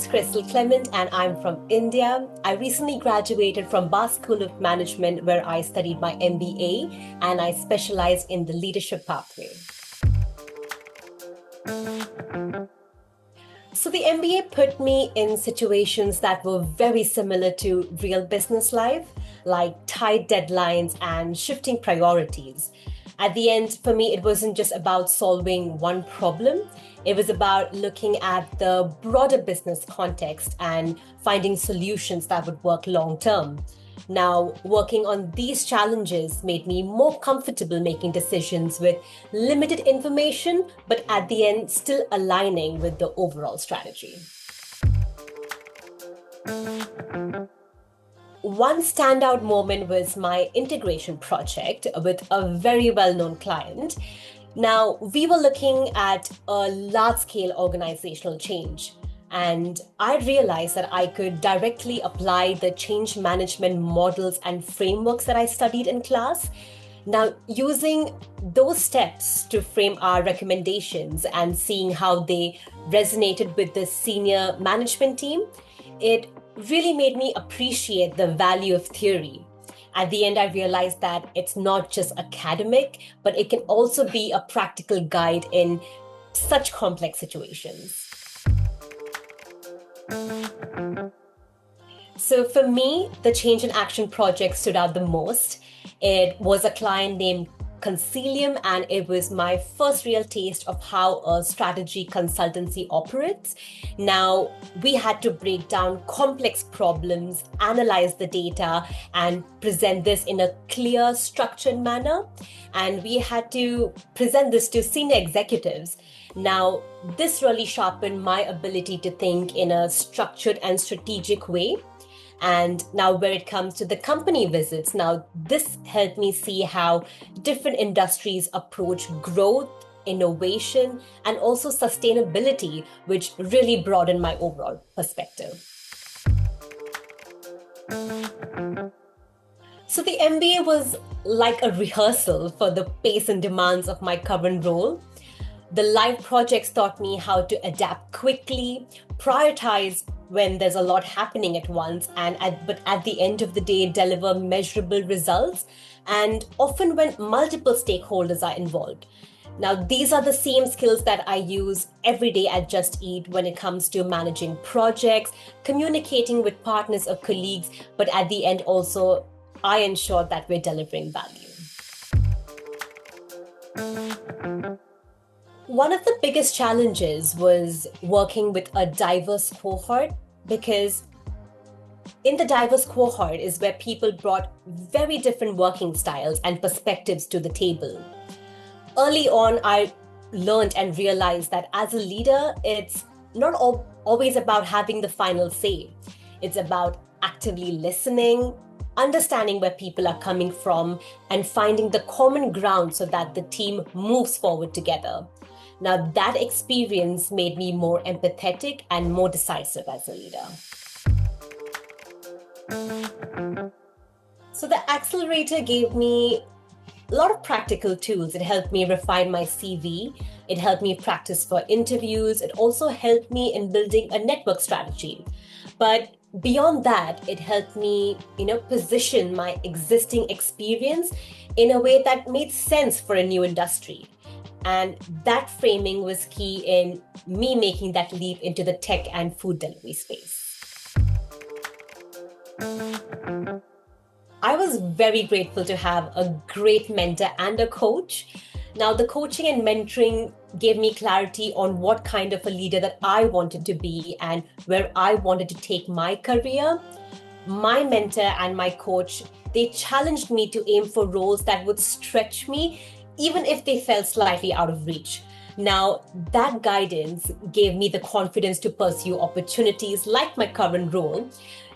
Crystal Clement and I'm from India. I recently graduated from Bath School of Management where I studied my MBA and I specialized in the leadership pathway. So the MBA put me in situations that were very similar to real business life, like tight deadlines and shifting priorities. At the end, for me, it wasn't just about solving one problem. It was about looking at the broader business context and finding solutions that would work long term. Now, working on these challenges made me more comfortable making decisions with limited information, but at the end, still aligning with the overall strategy. One standout moment was my integration project with a very well-known client. Now, we were looking at a large-scale organizational change, and I realized that I could directly apply the change management models and frameworks that I studied in class. Now, using those steps to frame our recommendations and seeing how they resonated with the senior management team, it really made me appreciate the value of theory. At the end, I realized that it's not just academic, but it can also be a practical guide in such complex situations. So for me, the Change in Action project stood out the most. It was a client named Concilium, and it was my first real taste of how a strategy consultancy operates. Now, we had to break down complex problems, analyze the data, and present this in a clear, structured manner. And we had to present this to senior executives. Now, this really sharpened my ability to think in a structured and strategic way. And now where it comes to the company visits, now this helped me see how different industries approach growth, innovation, and also sustainability, which really broadened my overall perspective. So the MBA was like a rehearsal for the pace and demands of my current role. The live projects taught me how to adapt quickly, prioritize when there's a lot happening at once, but at the end of the day, deliver measurable results, and often when multiple stakeholders are involved. Now, these are the same skills that I use every day at Just Eat when it comes to managing projects, communicating with partners or colleagues, but at the end also, I ensure that we're delivering value. One of the biggest challenges was working with a diverse cohort, because in the diverse cohort is where people brought very different working styles and perspectives to the table. Early on, I learned and realized that as a leader, it's not always about having the final say. It's about actively listening, understanding where people are coming from, and finding the common ground so that the team moves forward together. Now, that experience made me more empathetic and more decisive as a leader. So the accelerator gave me a lot of practical tools. It helped me refine my CV. It helped me practice for interviews. It also helped me in building a network strategy. But beyond that, it helped me, position my existing experience in a way that made sense for a new industry. And that framing was key in me making that leap into the tech and food delivery space. I was very grateful to have a great mentor and a coach. Now, the coaching and mentoring gave me clarity on what kind of a leader that I wanted to be and where I wanted to take my career. My mentor and my coach, they challenged me to aim for roles that would stretch me, even if they felt slightly out of reach. Now, that guidance gave me the confidence to pursue opportunities like my current role,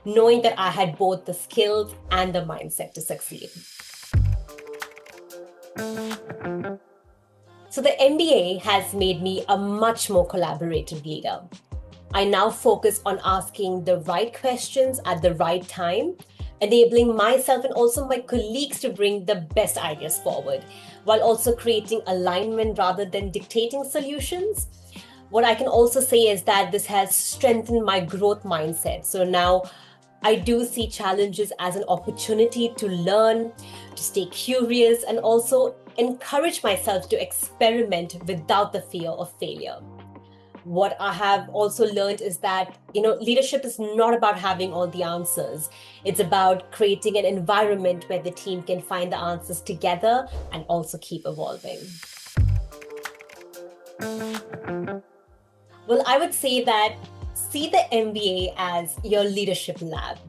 knowing that I had both the skills and the mindset to succeed. So the MBA has made me a much more collaborative leader. I now focus on asking the right questions at the right time, enabling myself and also my colleagues to bring the best ideas forward, while also creating alignment rather than dictating solutions. What I can also say is that this has strengthened my growth mindset. So now I do see challenges as an opportunity to learn, to stay curious, and also encourage myself to experiment without the fear of failure. What I have also learned is that, leadership is not about having all the answers. It's about creating an environment where the team can find the answers together and also keep evolving. Well, I would say that see the MBA as your leadership lab.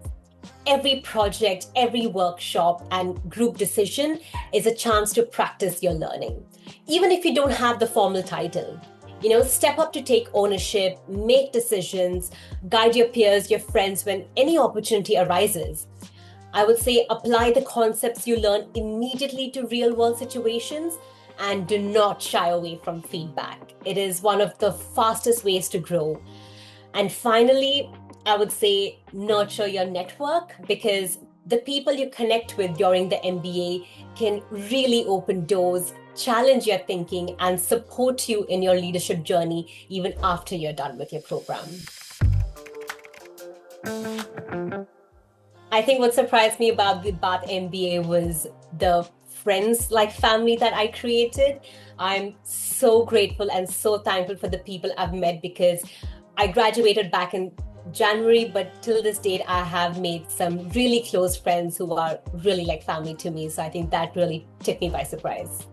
Every project, every workshop, and group decision is a chance to practice your learning, even if you don't have the formal title. Step up to take ownership, make decisions, guide your peers, your friends when any opportunity arises. I would say apply the concepts you learn immediately to real-world situations and do not shy away from feedback. It is one of the fastest ways to grow. And finally, I would say nurture your network, because the people you connect with during the MBA can really open doors, challenge your thinking, and support you in your leadership journey even after you're done with your program. I think what surprised me about the Bath MBA was the friends like family that I created. I'm so grateful and so thankful for the people I've met, because I graduated back in January, but till this date, I have made some really close friends who are really like family to me. So I think that really took me by surprise.